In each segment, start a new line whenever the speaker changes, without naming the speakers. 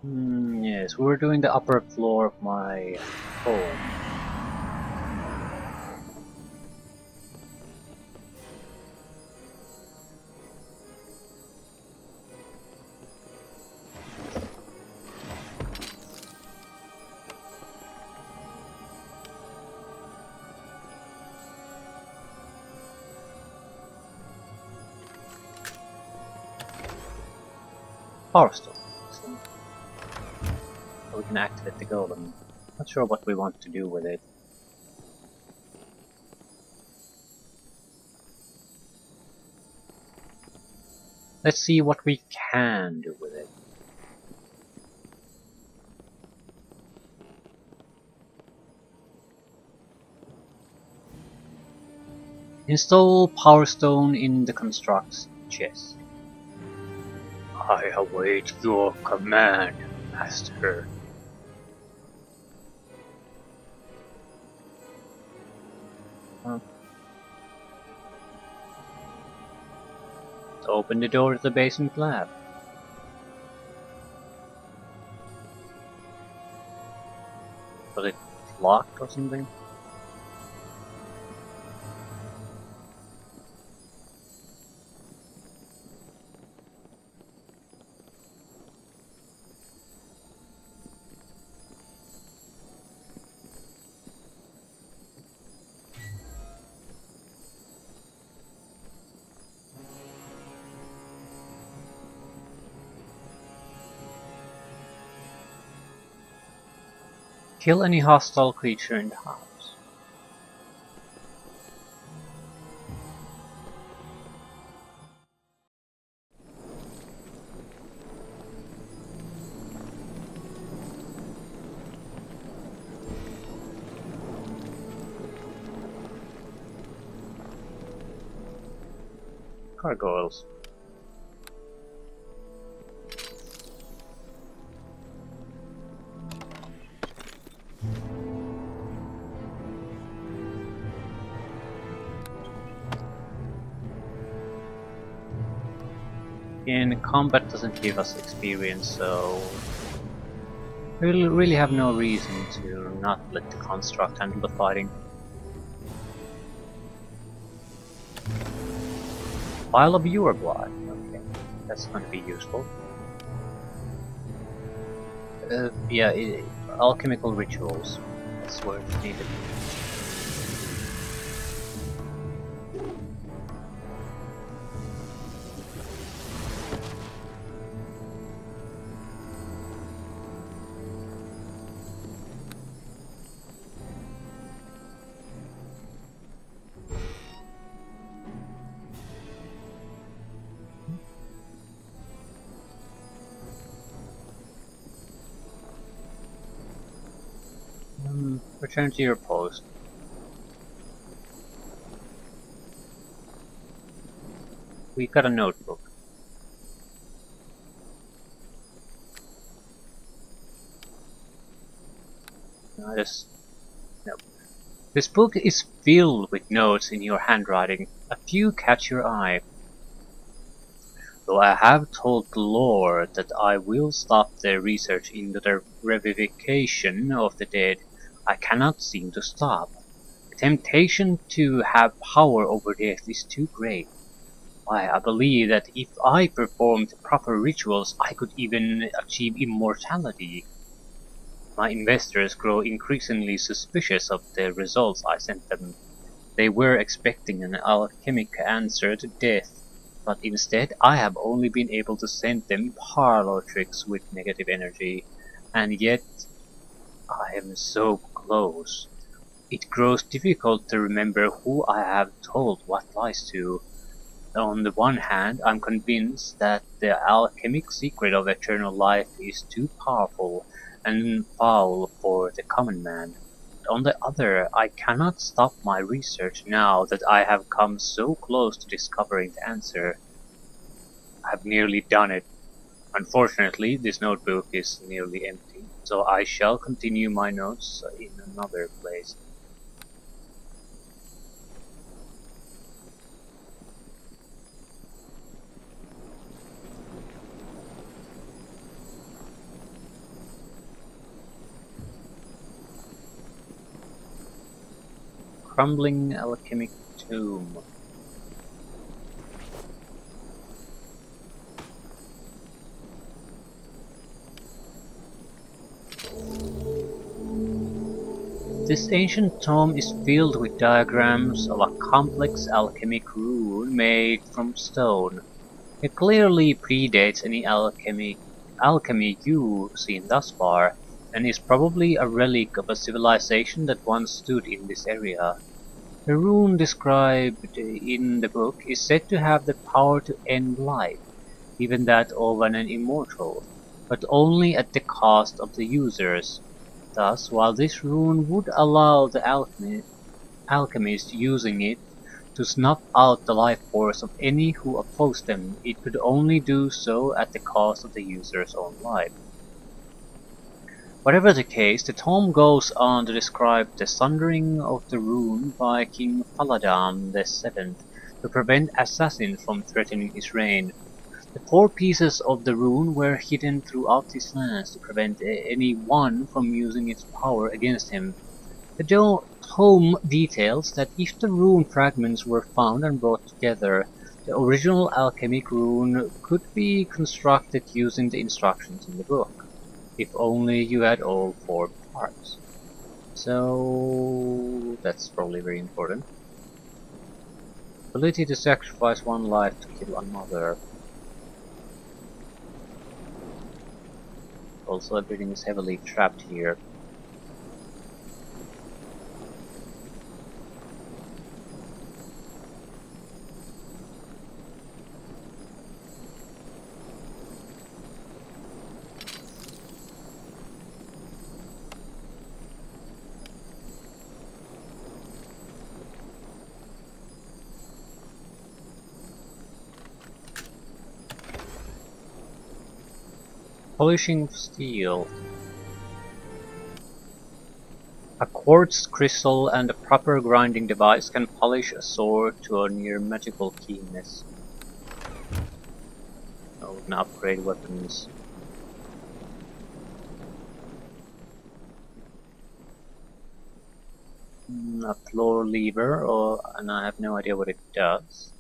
Yes, we were doing the upper floor of my home. Power stone. So we can activate the golem. Not sure what we want to do with it. Let's see what we can do with it. Install Power Stone in the construct's chest. I await your command, Master. Huh. Open the door to the basement lab. Was it locked or something? Kill any hostile creature in the house. Gargoyles. In combat doesn't give us experience, so we'll really have no reason to not let the construct handle the fighting. Vial of your blood. Okay, that's going to be useful. Yeah, alchemical rituals. That's where it's needed. Return to your post. We got a notebook. This, no. This book is filled with notes in your handwriting. A few catch your eye. Though I have told the Lord that I will stop their research into the revivification of the dead, I cannot seem to stop. The temptation to have power over death is too great. Why, I believe that if I performed proper rituals, I could even achieve immortality. My investors grow increasingly suspicious of the results I sent them. They were expecting an alchemic answer to death, but instead I have only been able to send them parlor tricks with negative energy. And yet I am so close. It grows difficult to remember who I have told what lies to. On the one hand, I'm convinced that the alchemic secret of eternal life is too powerful and foul for the common man. On the other, I cannot stop my research now that I have come so close to discovering the answer. I've nearly done it. Unfortunately, this notebook is nearly empty, so I shall continue my notes in another place. crumbling alchemic tomb. This ancient tome is filled with diagrams of a complex alchemic rune made from stone. It clearly predates any alchemy you've seen thus far, and is probably a relic of a civilization that once stood in this area. The rune described in the book is said to have the power to end life, even that of an immortal, but only at the cost of the users. Thus, while this rune would allow the alchemist using it to snuff out the life force of any who opposed them, it could only do so at the cost of the user's own life. Whatever the case, the tome goes on to describe the sundering of the rune by King Faladam VII to prevent assassins from threatening his reign. The 4 pieces of the rune were hidden throughout his lands to prevent anyone from using its power against him. The tome details that if the rune fragments were found and brought together, the original alchemic rune could be constructed using the instructions in the book, if only you had all 4 parts. So that's probably very important. Ability to sacrifice one life to kill another. Also, everything is heavily trapped here. Polishing steel. A quartz crystal and a proper grinding device can polish a sword to a near magical keenness. Oh, we can upgrade weapons. A floor lever, and I have no idea what it does.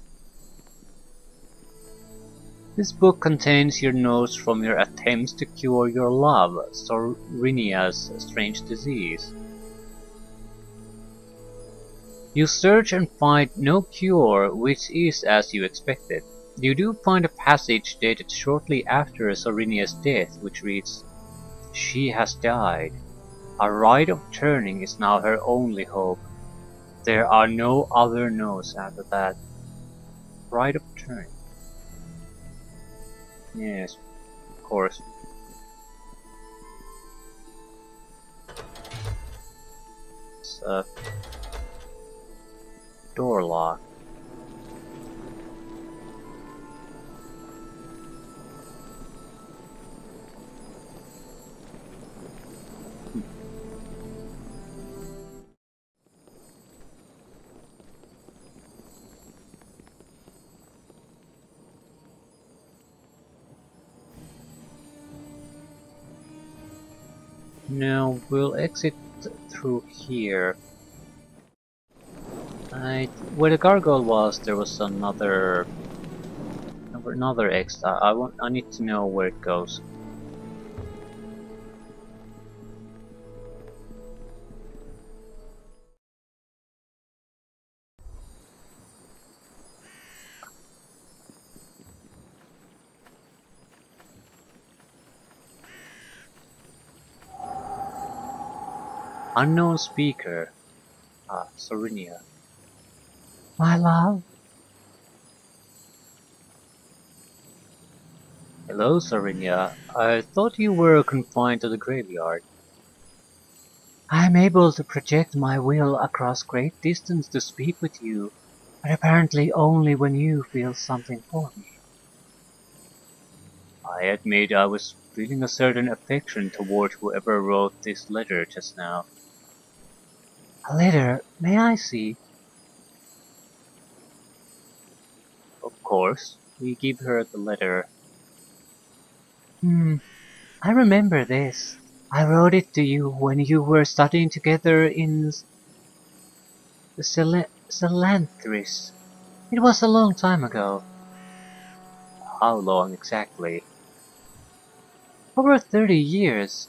This book contains your notes from your attempts to cure your love, Sorinia's strange disease. You search and find no cure, which is as you expected. You do find a passage dated shortly after Sorinia's death, which reads, "She has died. A rite of turning is now her only hope. There are no other notes after that." Rite of turning. Yes, of course. It's a door lock. Now we'll exit through here. Where the gargoyle was, there was another exit. I need to know where it goes. Unknown speaker. Sorinia. My love? Hello, Sorinia. I thought you were confined to the graveyard. I'm able to project my will across great distance to speak with you, but apparently only when you feel something for me. I admit I was feeling a certain affection toward whoever wrote this letter just now. A letter? May I see? Of course. We give her the letter. I remember this. I wrote it to you when you were studying together in... The Celanthris. It was a long time ago. How long exactly? Over 30 years.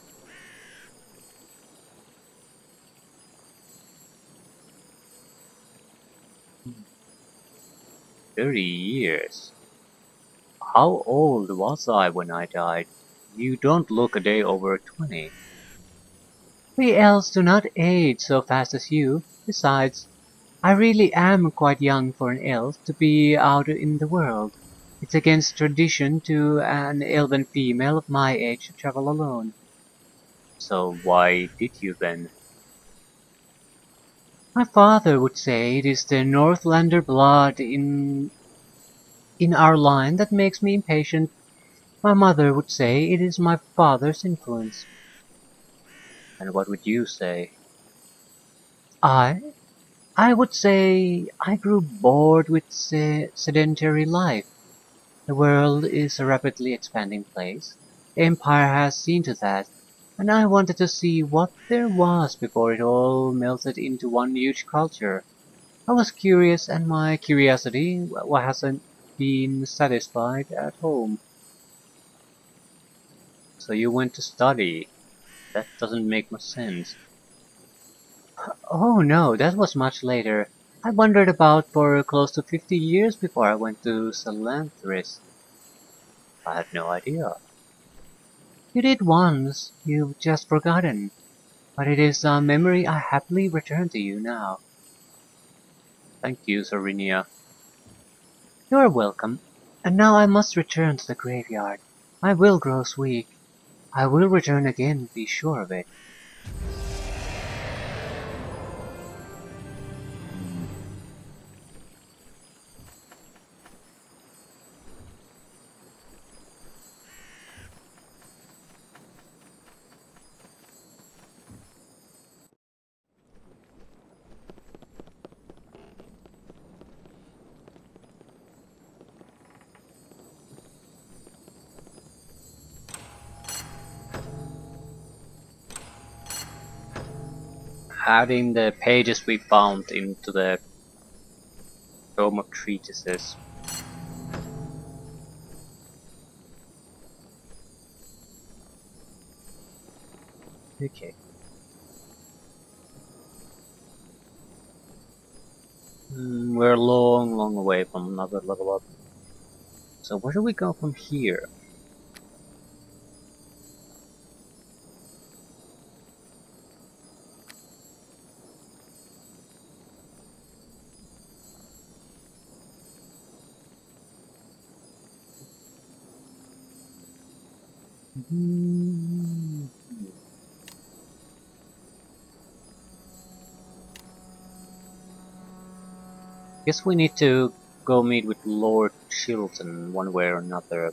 30 years? How old was I when I died? You don't look a day over 20. We elves do not age so fast as you. Besides, I really am quite young for an elf to be out in the world. It's against tradition to an elven female of my age to travel alone. So why did you then? My father would say it is the Northlander blood in our line that makes me impatient. My mother would say it is my father's influence. And what would you say? I? I would say I grew bored with sedentary life. The world is a rapidly expanding place. The Empire has seen to that, and I wanted to see what there was before it all melted into one huge culture. I was curious, and my curiosity hasn't been satisfied at home. So you went to study. That doesn't make much sense. Oh no, that was much later. I wandered about for close to 50 years before I went to Salanthris. I had no idea. You did once, you've just forgotten. But it is a memory I happily return to you now. Thank you, Sorinia. You are welcome. And now I must return to the graveyard. My will grows weak. I will return again, be sure of it. Adding the pages we found into the Tome of Treatises. Okay. We're a long, long way from another level up. So where do we go from here? Hmm. Guess we need to go meet with Lord Chilton one way or another.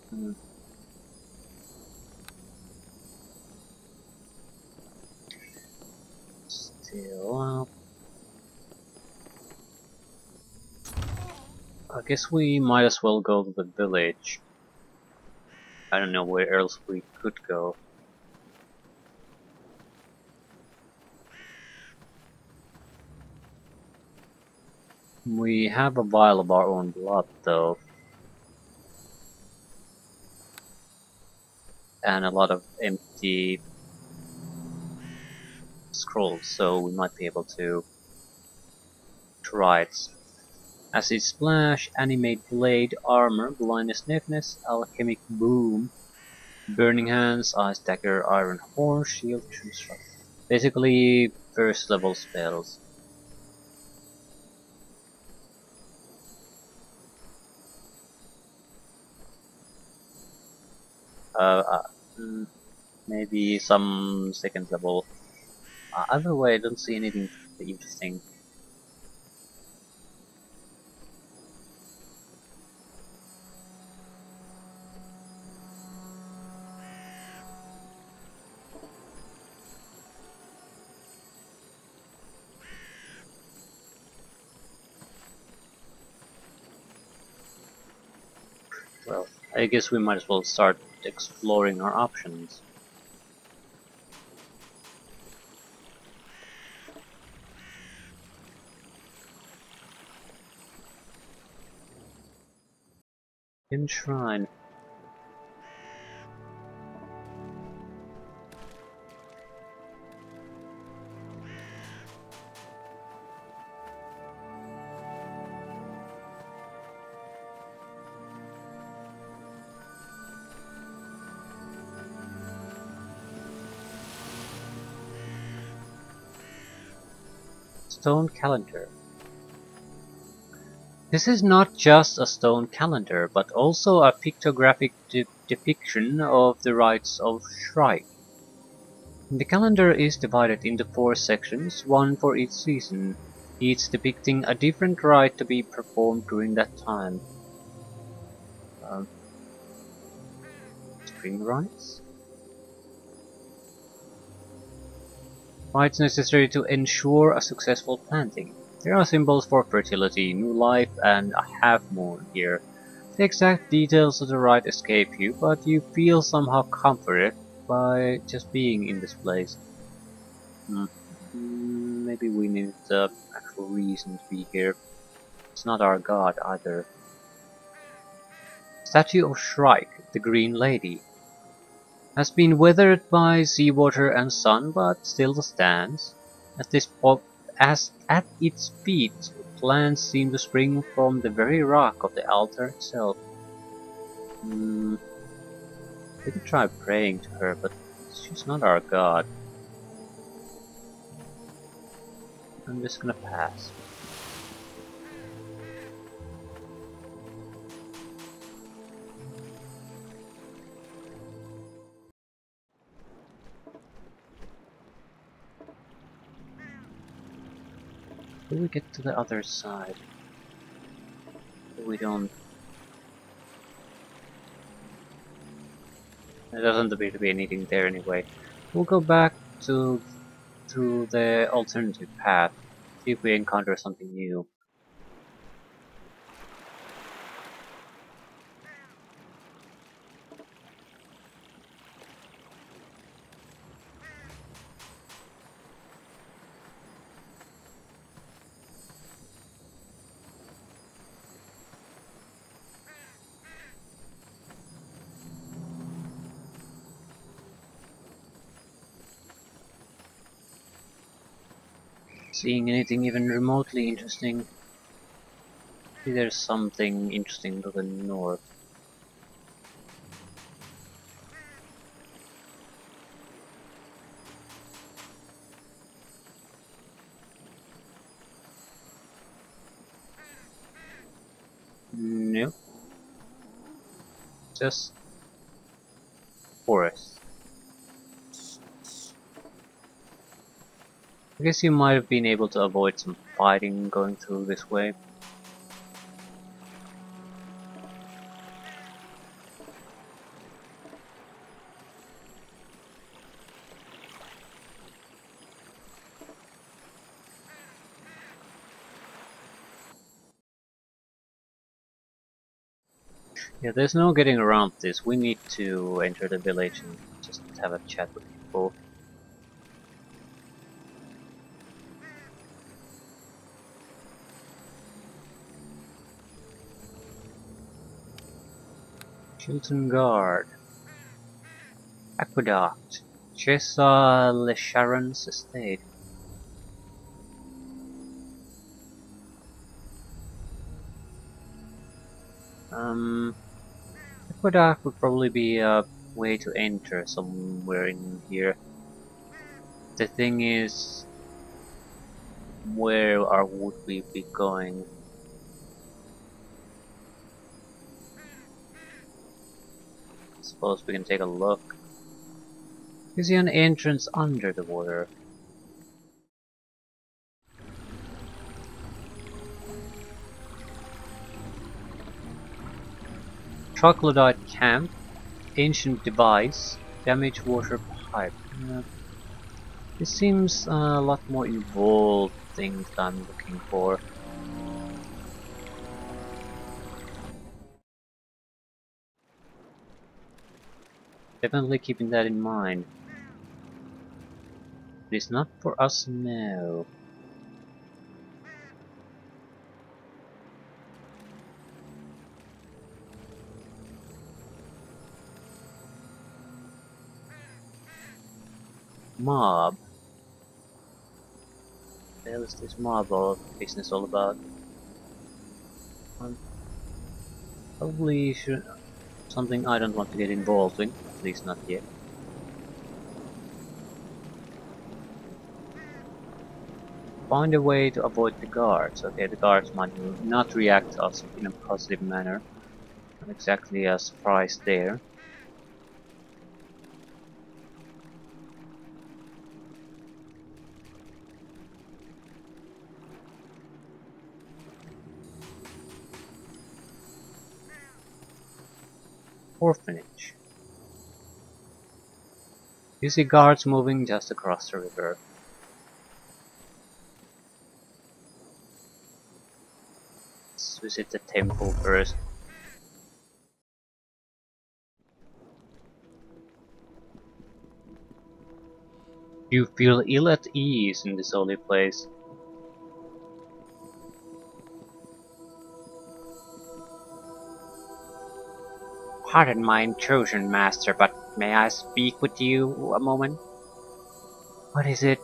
Hmm. Still, I guess we might as well go to the village. I don't know where else we could go. We have a vial of our own blood though, and a lot of empty scrolls, so we might be able to try it. Acid Splash, Animate Blade, Armor, Blindness Sniffness, Alchemic Boom, Burning Hands, Ice Dagger, Iron Horn, Shield, True Strike. Basically, first level spells. Uh, uh, mm, Maybe some second level. Either way, I don't see anything interesting. I guess we might as well start exploring our options. Enshrine. Stone calendar. This is not just a stone calendar, but also a pictographic depiction of the rites of Shrike. The calendar is divided into 4 sections, one for each season, each depicting a different rite to be performed during that time. Spring rites? Rites necessary to ensure a successful planting. There are symbols for fertility, new life, and a half-moon here. The exact details of the rite escape you, but you feel somehow comforted by just being in this place. Maybe we need the actual reason to be here. It's not our god either. Statue of Shrike, the Green Lady. Has been weathered by seawater and sun, but still stands. At its feet, plants seem to spring from the very rock of the altar itself. We could try praying to her, but she's not our god. I'm just gonna pass. Do we get to the other side? We don't. There doesn't appear to be anything there anyway. We'll go back to the alternative path, see if we encounter something new. Seeing anything even remotely interesting? Maybe there's something interesting to the north. Nope. Just forest. I guess you might have been able to avoid some fighting going through this way. Yeah, there's no getting around this. We need to enter the village and just have a chat with people. Chilton Guard. Aqueduct. Chesa Le Sharon's estate. Aqueduct would probably be a way to enter somewhere in here. The thing is, where would we be going? I suppose we can take a look. Is there an entrance under the water? Troglodyte camp, ancient device, damaged water pipe. This seems a lot more involved things I'm looking for. Definitely keeping that in mind. It is not for us now. Mob. What the hell is this mob business all about? Probably should something I don't want to get involved in, at least not yet. Find a way to avoid the guards. Okay, the guards might not react to us in a positive manner. Not exactly a surprise there. Orphanage. You see guards moving just across the river. Let's visit the temple first. You feel ill at ease in this holy place. Pardon my intrusion, master, but may I speak with you a moment? What is it?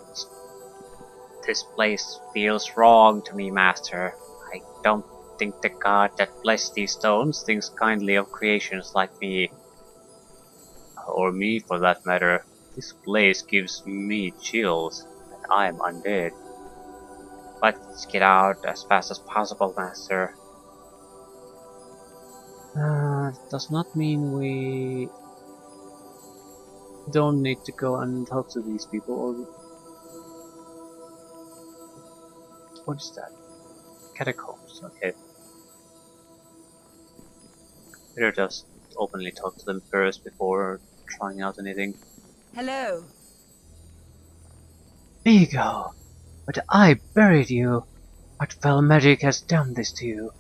This place feels wrong to me, master. I don't think the god that blessed these stones thinks kindly of creations like me. Or me, for that matter. This place gives me chills, and I am undead. Let's get out as fast as possible, master. Does not mean we don't need to go and talk to these people, or what is that? Catacombs, okay. Better just openly talk to them first before trying out anything.
Hello.
Vigo! But I buried you! What fell magic has done this to you?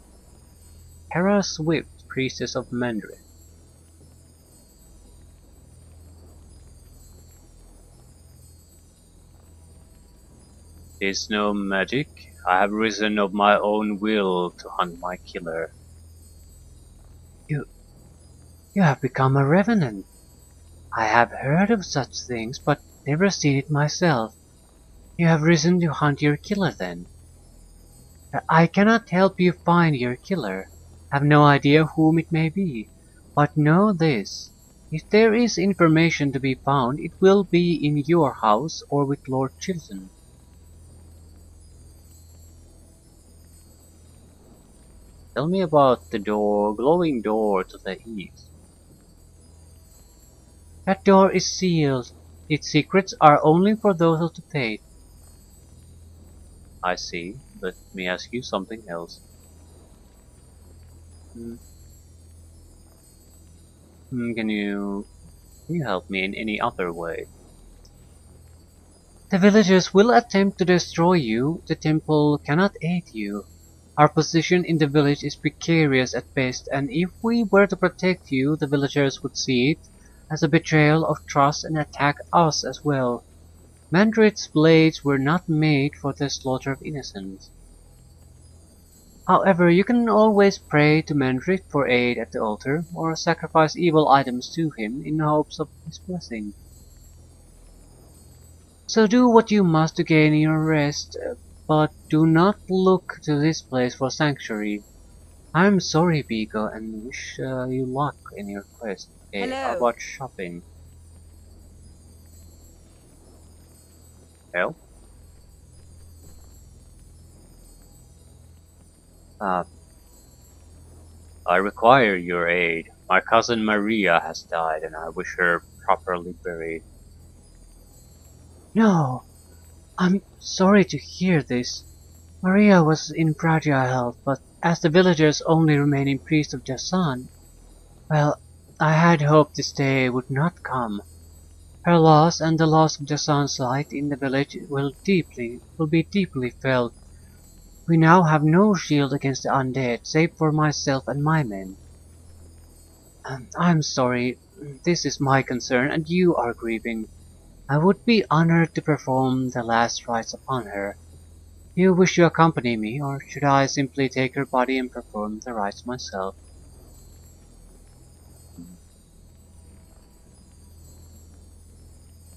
Hera Swift, priestess of Mandarin. It is no magic. I have risen of my own will to hunt my killer. You have become a Revenant. I have heard of such things, but never seen it myself. You have risen to hunt your killer then. I cannot help you find your killer. Have no idea whom it may be. But know this. If there is information to be found, it will be in your house or with Lord Chilton. Tell me about the glowing door to the east. That door is sealed. Its secrets are only for those of the faith. I see. Let me ask you something else. Can you help me in any other way? The villagers will attempt to destroy you. The temple cannot aid you. Our position in the village is precarious at best, and if we were to protect you, the villagers would see it as a betrayal of trust and attack us as well. Mandrit's blades were not made for the slaughter of innocents. However, you can always pray to Mandrit for aid at the altar, or sacrifice evil items to him in hopes of his blessing. So do what you must to gain your rest, but do not look to this place for sanctuary. I am sorry, Vigo, and wish you luck in your quest. Okay, how
Hello.
about shopping? Well? I require your aid. My cousin Maria has died, and I wish her properly buried. No, I'm sorry to hear this. Maria was in fragile health, but as the villagers only remaining priest of Jasan, well, I had hoped this day would not come. Her loss and the loss of Jasan's light in the village will be deeply felt. We now have no shield against the undead, save for myself and my men. I'm sorry. this is my concern, and you are grieving. I would be honored to perform the last rites upon her. Do you wish to accompany me, or should I simply take her body and perform the rites myself?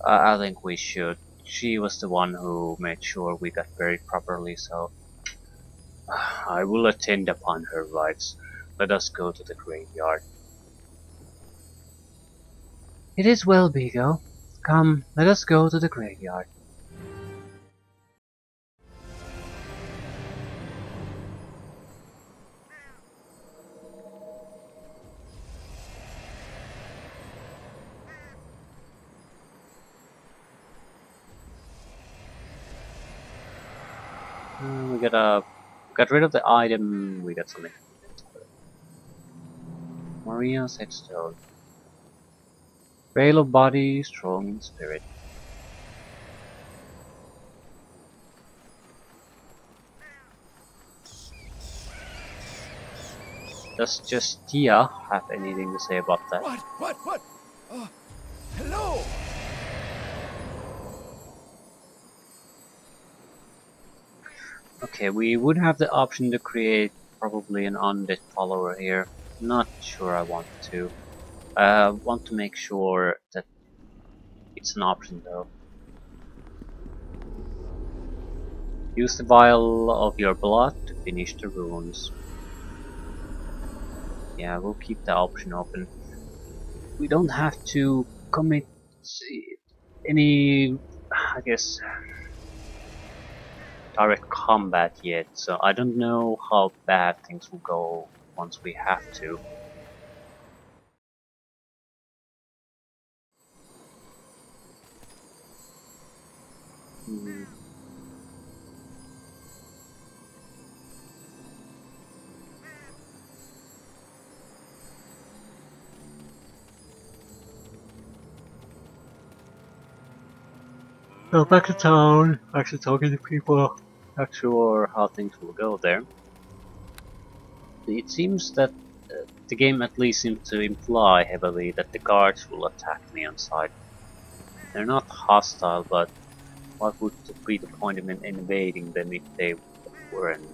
I think we should. She was the one who made sure we got buried properly, so I will attend upon her rites. Let us go to the graveyard. It is well, Bigo. Come, let us go to the graveyard. We got rid of the item. We got something. Maria's headstone. Frail of body, strong in spirit. Does Justia have anything to say about that?
What? Hello?
Okay, we would have the option to create probably an undead follower here. Not sure I want to. I want to make sure that it's an option though. Use the vial of your blood to finish the runes. Yeah, we'll keep the option open. We don't have to commit any, I guess, direct combat yet, so I don't know how bad things will go once we have to. Hmm. So back to town, actually talking to people. Not sure how things will go there. It seems that the game at least seems to imply heavily that the guards will attack me on sight. They're not hostile, but what would be the point in invading them if they weren't?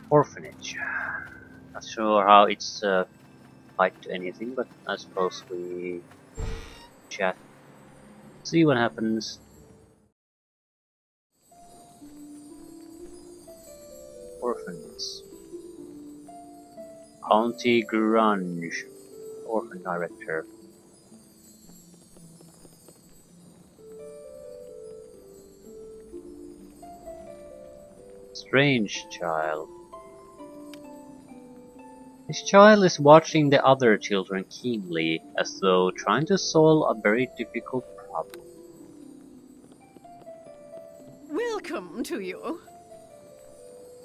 Orphanage. Not sure how it's tied to anything, but I suppose we chat. See what happens. Orphans. County Grunge. Orphan Director. Strange child. This child is watching the other children keenly, as though trying to solve a very difficult problem.
Welcome to you.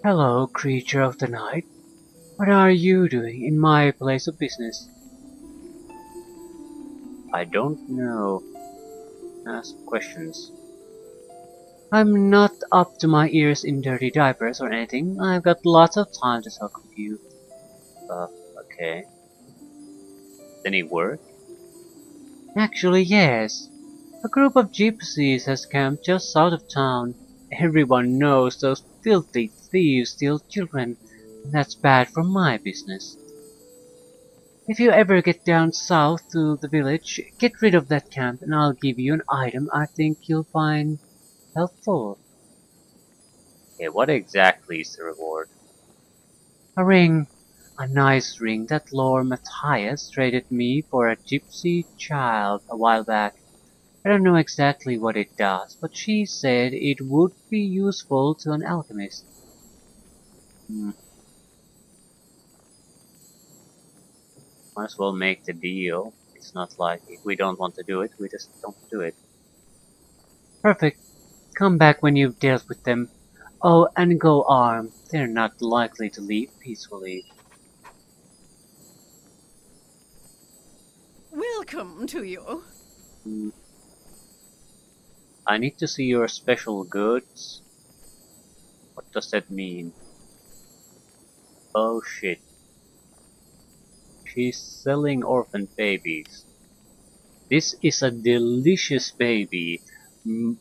Hello, creature of the night. What are you doing in my place of business? I don't know. Ask questions. I'm not up to my ears in dirty diapers or anything. I've got lots of time to talk with you. Okay. Any work? Actually, yes. A group of gypsies has camped just south of town. Everyone knows those filthy thieves steal children, and that's bad for my business. If you ever get down south to the village, get rid of that camp and I'll give you an item I think you'll find helpful. Okay, what exactly is the reward? A ring. A nice ring that Lord Matthias traded me for a gypsy child a while back. I don't know exactly what it does, but she said it would be useful to an alchemist. Might as well make the deal. It's not like if we don't want to do it, we just don't do it. Perfect. Come back when you've dealt with them. Oh, and go armed. They're not likely to leave peacefully.
Welcome to you.
I need to see your special goods. What does that mean? Oh shit. She's selling orphan babies. This is a delicious baby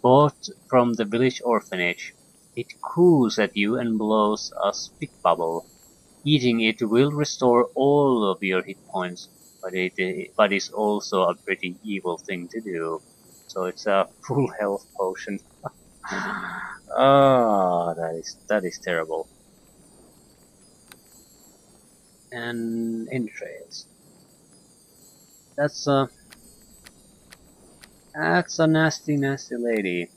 bought from the village orphanage. It coos at you and blows a spit bubble. Eating it will restore all of your hit points, but it's also a pretty evil thing to do. So it's a full health potion. Ah, that is terrible. And entrails. That's a nasty lady.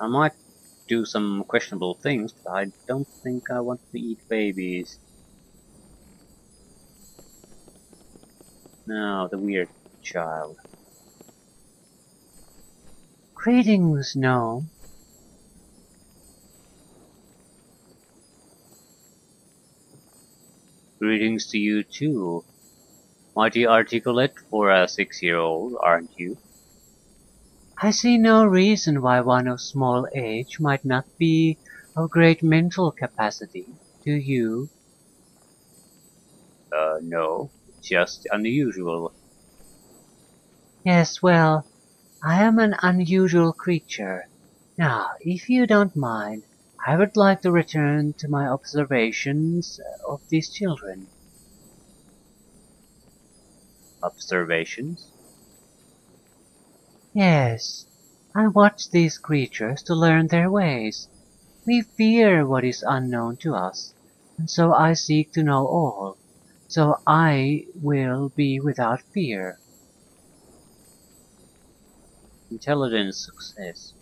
I might do some questionable things, but I don't think I want to eat babies. No, the weird child. Greetings, gnome. Greetings to you too. Mighty articulate for a 6-year-old, aren't you? I see no reason why one of small age might not be of great mental capacity. Do you? No. Just unusual. Yes, well, I am an unusual creature. Now, if you don't mind, I would like to return to my observations of these children. Observations? Yes, I watch these creatures to learn their ways. We fear what is unknown to us, and so I seek to know all, so I will be without fear. Intelligence success.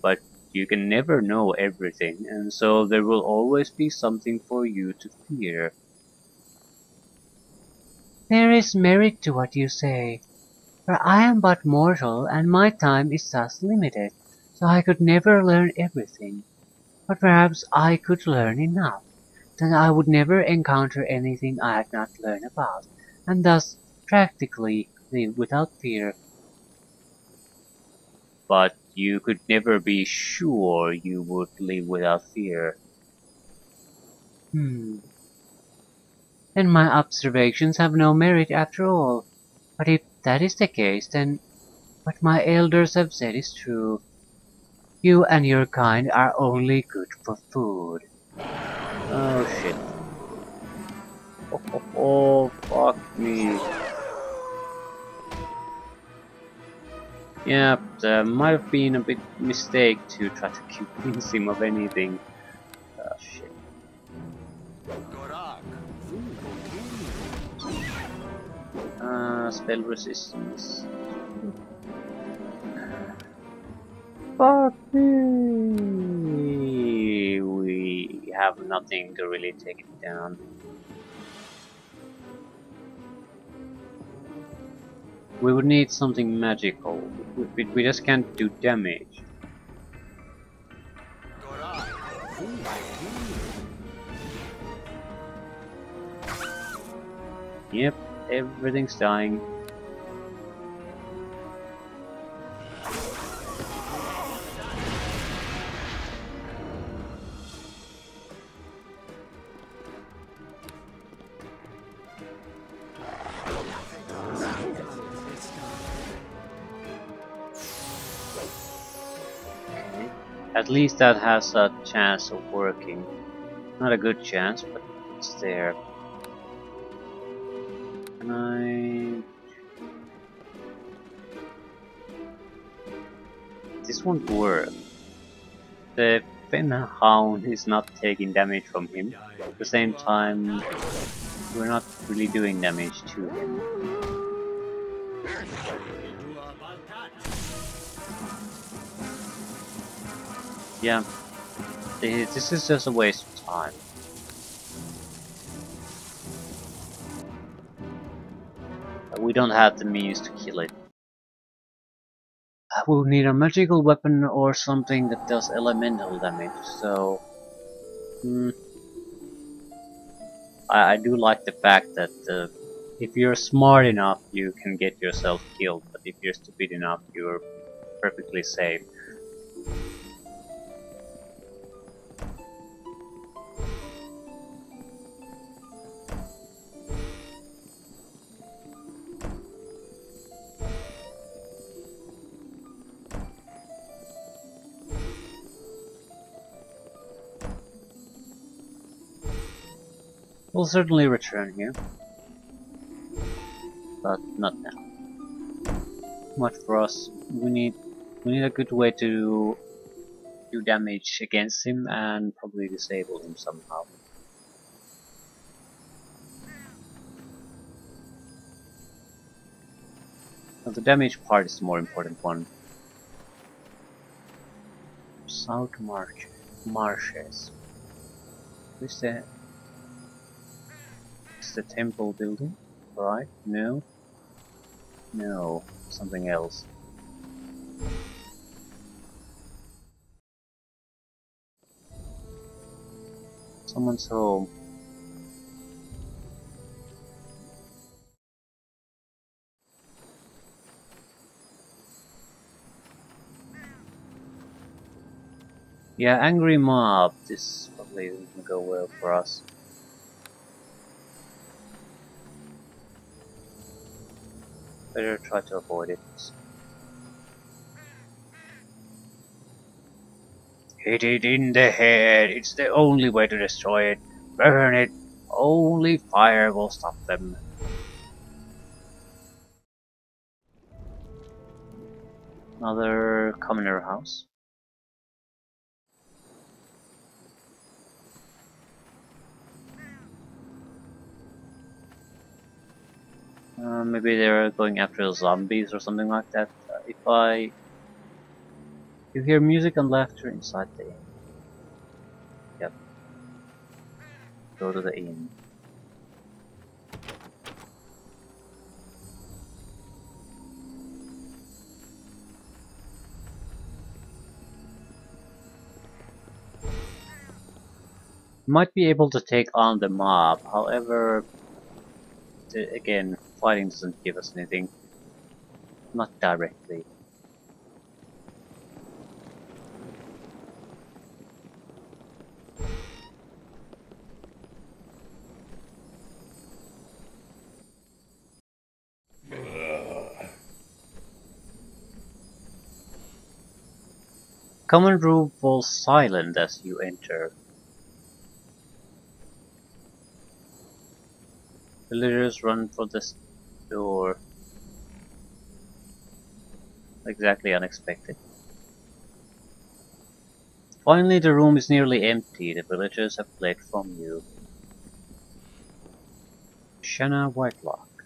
But you can never know everything, and so there will always be something for you to fear. There is merit to what you say, for I am but mortal, and my time is thus limited, so I could never learn everything. But perhaps I could learn enough, that I would never encounter anything I had not learned about, and thus practically live without fear. But you could never be sure you would live without fear. Then my observations have no merit after all. But if that is the case, then what my elders have said is true. You and your kind are only good for food. Oh shit. Oh, fuck me. Yeah, there might have been a bit mistake to try to convince him of anything. Oh shit. Spell resistance. Fuck me! We have nothing to really take it down. We would need something magical. We just can't do damage. Yep, everything's dying. At least that has a chance of working. Not a good chance, but it's there. Can I... This won't work. The Fenhound is not taking damage from him. At the same time, we're not really doing damage to him. Yeah, this is just a waste of time. We don't have the means to kill it. We'll need a magical weapon or something that does elemental damage, so... I do like the fact that if you're smart enough, you can get yourself killed, but if you're stupid enough, you're perfectly safe. We'll certainly return here, but not now. Much for us. We need a good way to do damage against him and probably disable him somehow. Now the damage part is the more important one. South Marshes. Is the temple building? Right? No. No. Something else. Someone's home. Yeah, angry mob. This probably doesn't go well for us. Better try to avoid it. Hit it in the head. It's the only way to destroy it. Burn it. Only fire will stop them. Another commoner house. Maybe they're going after zombies or something like that. You hear music and laughter inside the inn. Yep. Go to the inn. Might be able to take on the mob, however, again, fighting doesn't give us anything. Not directly. Common room falls silent as you enter. Villagers run for this door. Exactly unexpected. Finally, the room is nearly empty. The villagers have fled from you. Shanna Whitelock.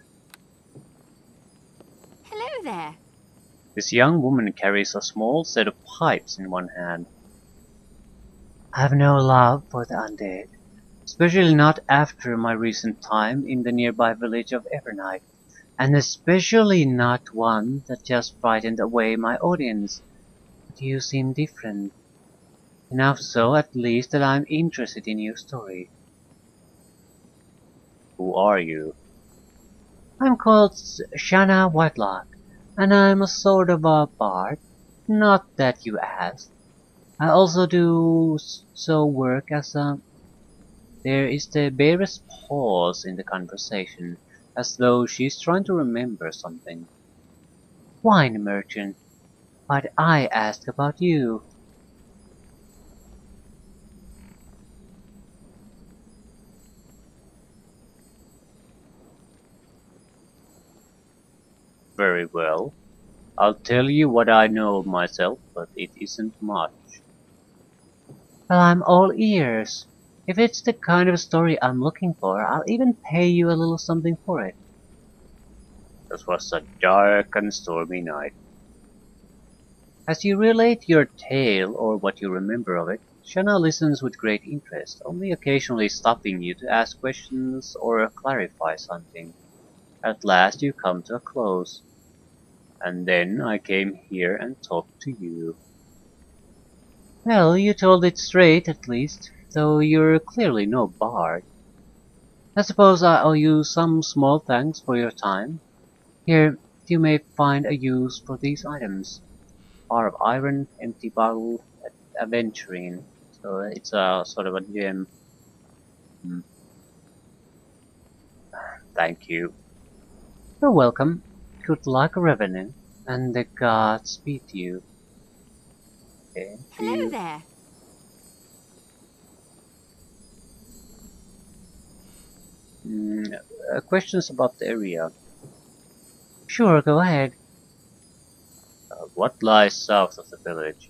Hello there.
This young woman carries a small set of pipes in one hand. I have no love for the undead, especially not after my recent time in the nearby village of Evernight, and especially not one that just frightened away my audience. But you seem different. Enough so, at least, that I'm interested in your story. Who are you? I'm called Shanna Whitelock, and I'm a sort of a bard. Not that you asked. I also do so work as a... There is the barest pause in the conversation, as though she's trying to remember something. Wine merchant. But I asked about you. Very well. I'll tell you what I know of myself, but it isn't much. Well, I'm all ears. If it's the kind of story I'm looking for, I'll even pay you a little something for it. This was a dark and stormy night. As you relate your tale, or what you remember of it, Shanna listens with great interest, only occasionally stopping you to ask questions or clarify something. At last you come to a close. And then I came here and talked to you. Well, you told it straight, at least, though you're clearly no bard. I suppose I owe you some small thanks for your time. Here, you may find a use for these items. Bar of iron, empty bottle, aventurine. So it's a sort of a gem. Hmm. Thank you. You're welcome. Good luck, Revenant, and the gods speed you. Okay.
Hello there.
questions about the area.
Sure, go ahead.
What lies south of the village?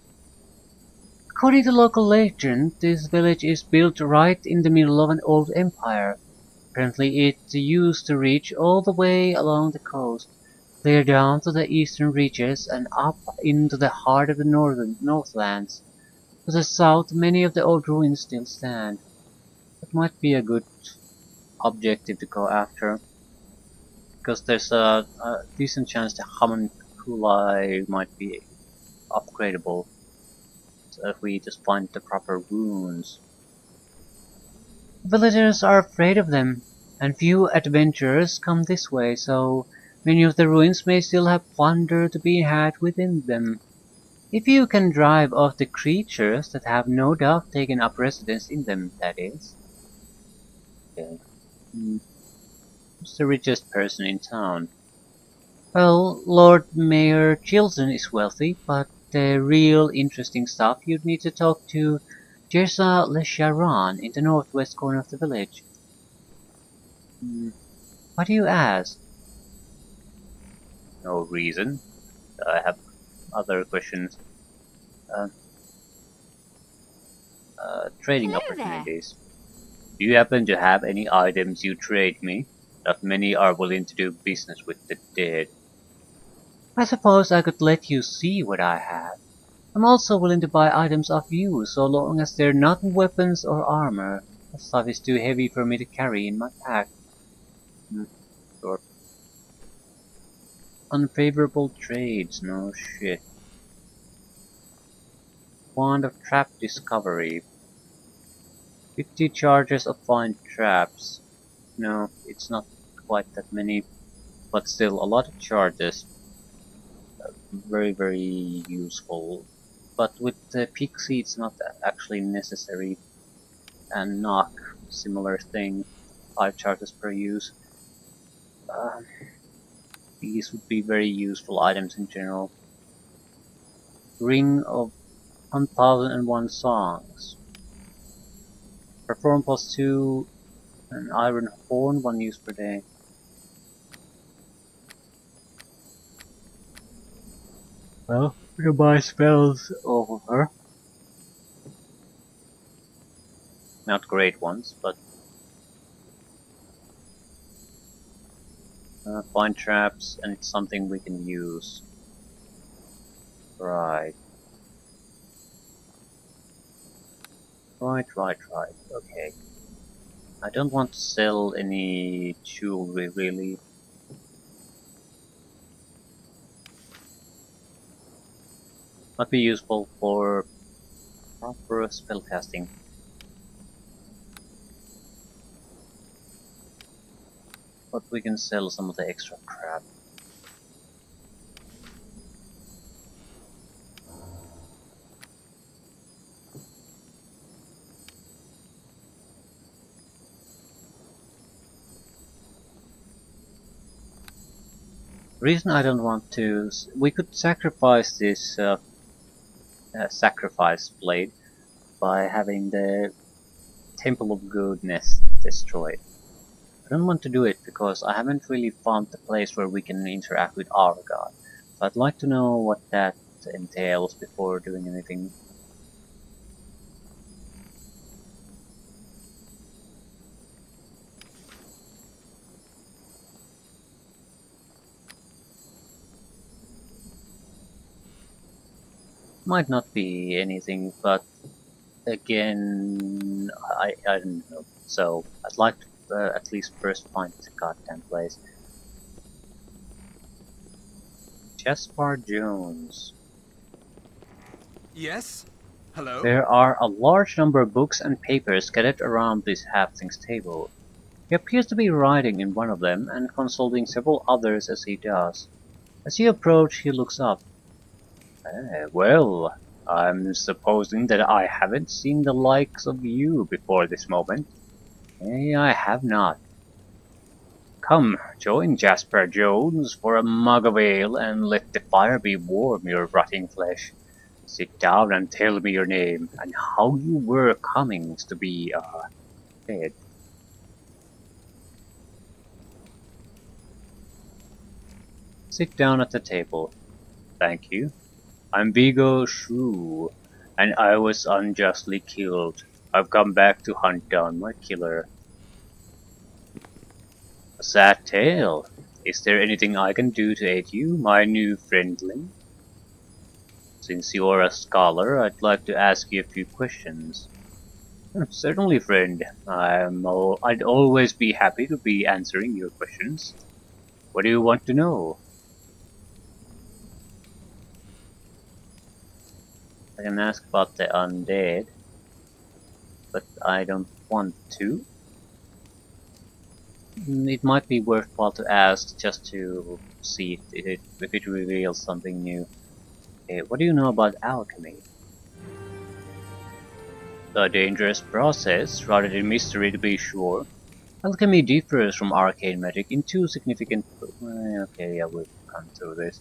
According to local legend, this village is built right in the middle of an old empire. Apparently it used to reach all the way along the coast, clear down to the eastern reaches and up into the heart of the Northlands. To the south, many of the old ruins still stand.
That might be a good objective to go after, because there's a decent chance the homunculi might be upgradable. So if we just find the proper runes.
Villagers are afraid of them, and few adventurers come this way, so many of the ruins may still have plunder to be had within them. If you can drive off the creatures that have no doubt taken up residence in them, that is.
Okay. Who's the richest person in town?
Well, Lord Mayor Chilton is wealthy, but the real interesting stuff you'd need to talk to Jersa Le Charon in the northwest corner of the village. Why do you ask?
No reason. I have other questions. Trading
Hello
opportunities. Do you happen to have any items you trade me? Not many are willing to do business with the dead.
I suppose I could let you see what I have. I'm also willing to buy items off you, so long as they're not weapons or armor. That stuff is too heavy for me to carry in my pack.
Sure. Unfavorable trades, no shit. Wand of Trap Discovery. 50 charges of Find Traps. No, it's not quite that many, but still a lot of charges. Very, very useful. But with the Pixie it's not actually necessary. And Knock, similar thing. 5 charges per use. These would be very useful items in general. Ring of 1001 Songs. Perform +2, an iron horn, 1 use per day. Well, we can buy spells off of her. Not great ones, but find traps, and it's something we can use. Right. Right. Okay. I don't want to sell any jewelry, really. Might be useful for proper spellcasting. But we can sell some of the extra crap. Reason I don't want to... We could sacrifice this sacrifice blade by having the Temple of Goodness destroyed. I don't want to do it because I haven't really found the place where we can interact with our god. So I'd like to know what that entails before doing anything. Might not be anything, but again, I don't know. So I'd like to at least first find the goddamn place. Jaspar Jones.
Yes? Hello?
There are a large number of books and papers scattered around this halfling's table. He appears to be writing in one of them and consulting several others as he does. As you approach, he looks up. Well, I'm supposing that I haven't seen the likes of you before this moment. I have not. Come, join Jasper Jones for a mug of ale and let the fire be warm your rotting flesh. Sit down and tell me your name and how you were coming to be dead. Sit down at the table. Thank you. I'm Vigo Shrew, and I was unjustly killed. I've come back to hunt down my killer. A sad tale. Is there anything I can do to aid you, my new friendling? Since you're a scholar, I'd like to ask you a few questions. Certainly, friend. I'd always be happy to be answering your questions. What do you want to know? I can ask about the undead, but I don't want to. It might be worthwhile to ask just to see if it reveals something new. What do you know about alchemy? A dangerous process, rather than mystery to be sure. Alchemy differs from arcane magic in two significant... okay, yeah, we've gone through this.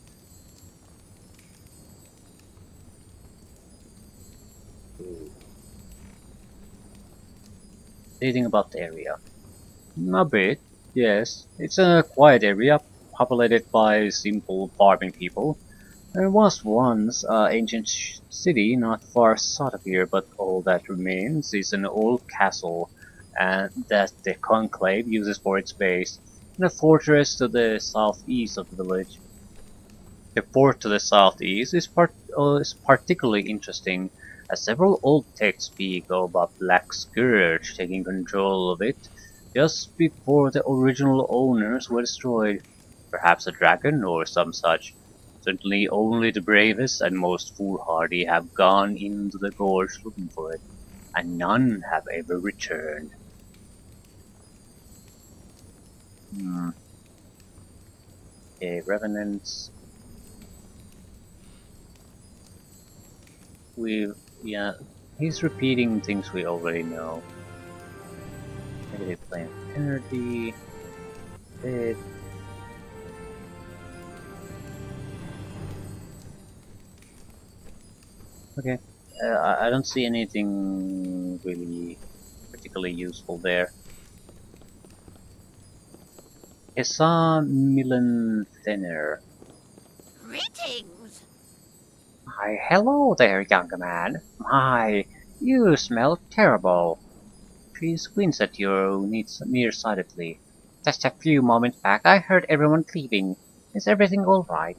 Anything about the area? A bit, yes. It's a quiet area, populated by simple farming people. There was once an ancient city not far south of here, but all that remains is an old castle and that the conclave uses for its base, and a fortress to the southeast of the village. The fort to the southeast is particularly interesting, as several old texts speak of a Black Scourge taking control of it just before the original owners were destroyed. Perhaps a dragon or some such. Certainly only the bravest and most foolhardy have gone into the gorge looking for it, and none have ever returned. Hmm. Okay, Revenants. Yeah, he's repeating things we already know. Negative plane of energy, dead. Okay, I don't see anything really particularly useful there. Essa Milan Thinner.
Greetings!
Why, hello there, young man. My, you smell terrible. She squints at you nearsightedly. Just a few moments back, I heard everyone leaving. Is everything all right?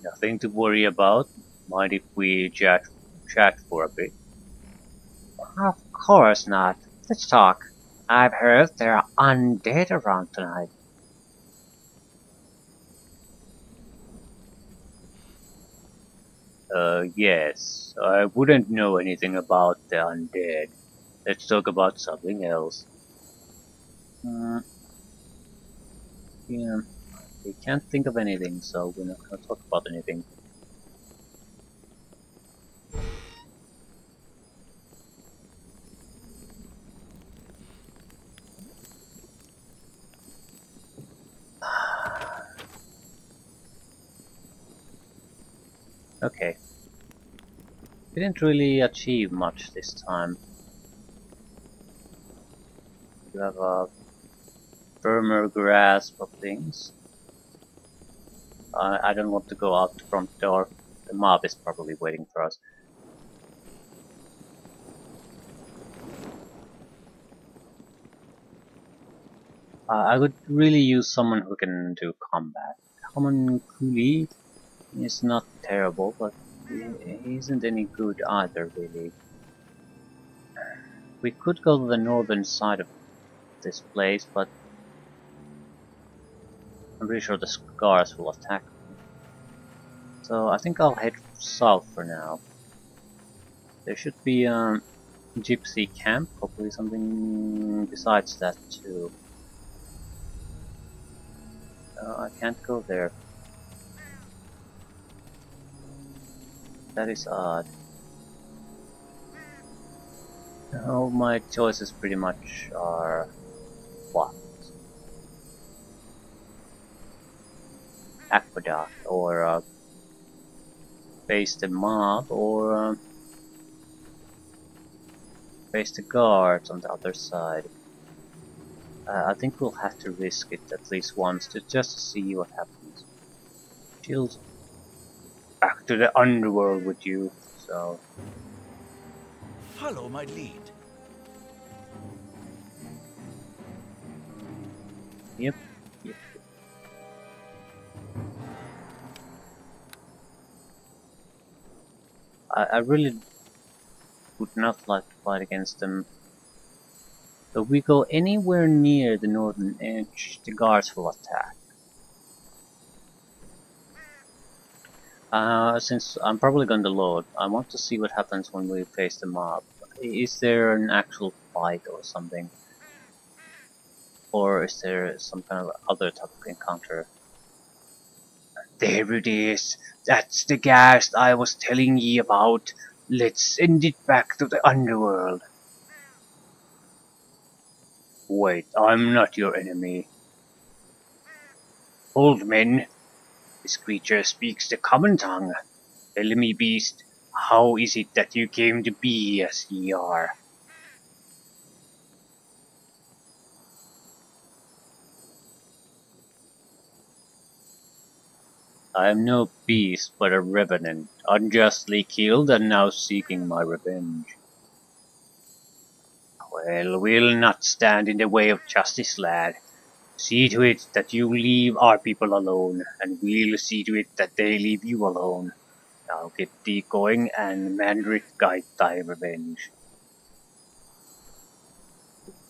Nothing to worry about. Mind if we chat for a bit?
Of course not. Let's talk. I've heard there are undead around tonight.
Yes. I wouldn't know anything about the undead. Let's talk about something else. Uh, yeah, we can't think of anything, so we're not gonna talk about anything. Okay. Didn't really achieve much this time. You have a firmer grasp of things. I don't want to go out the front door. The mob is probably waiting for us. I would really use someone who can do combat. Common Coolie is not terrible, but he isn't any good either, really. We could go to the northern side of this place, but I'm pretty sure the scars will attack me. So I think I'll head south for now. There should be a gypsy camp, hopefully something besides that too. I can't go there. That is odd. All my choices pretty much are what? Aqueduct, or face the mob, or face the guards on the other side. I think we'll have to risk it at least once just to see what happens. Shield. Back to the underworld with you. So.
Follow my lead.
Yep. Yep. I really would not like to fight against them. If we go anywhere near the northern edge, the guards will attack. Since I'm probably going to load, I want to see what happens when we face the mob. Is there an actual fight or something? Or is there some kind of other type of encounter? There it is! That's the ghast I was telling ye about! Let's send it back to the underworld! Wait, I'm not your enemy. Old men, this creature speaks the common tongue. Tell me, beast, how is it that you came to be as ye are? I am no beast, but a revenant, unjustly killed and now seeking my revenge. Well, we'll not stand in the way of justice, lad. See to it that you leave our people alone, and we'll see to it that they leave you alone. Now get thee going, and Mandrake guide thy revenge.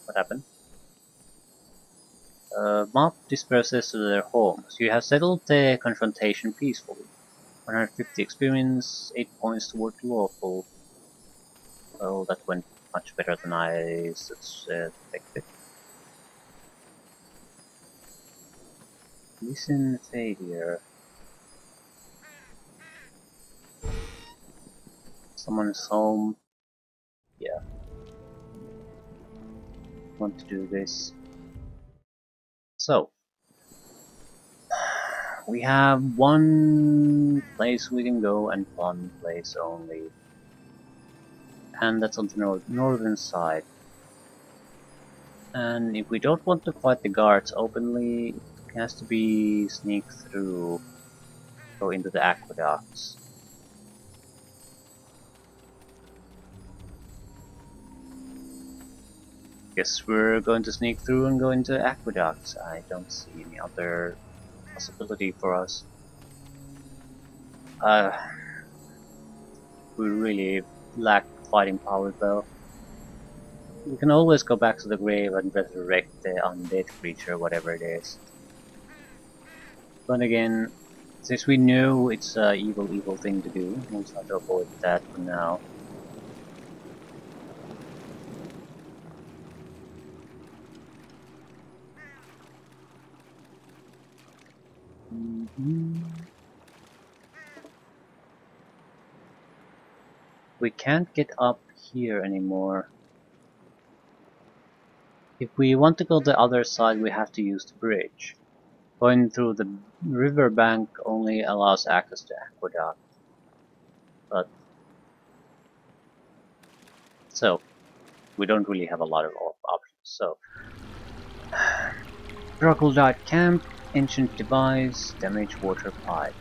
What happened? Mob disperses to their homes. You have settled the confrontation peacefully. 150 experience, 8 points toward lawful. Well, that went much better than I suspected. Listen, failure. Someone's home. Yeah. Want to do this. So. We have one place we can go and one place only. And that's on the northern side. And if we don't want to fight the guards openly, it has to be sneak through, go into the aqueducts. Guess we're going to sneak through and go into aqueducts. I don't see any other possibility for us. We really lack fighting power though. We can always go back to the grave and resurrect the undead creature, whatever it is. But again, since we know it's an evil thing to do, we'll try to avoid that for now. We can't get up here anymore. If we want to go the other side, we have to use the bridge. Going through the riverbank only allows access to aqueduct. But so we don't really have a lot of options. So Troglodyte camp, ancient device, damaged water pipe.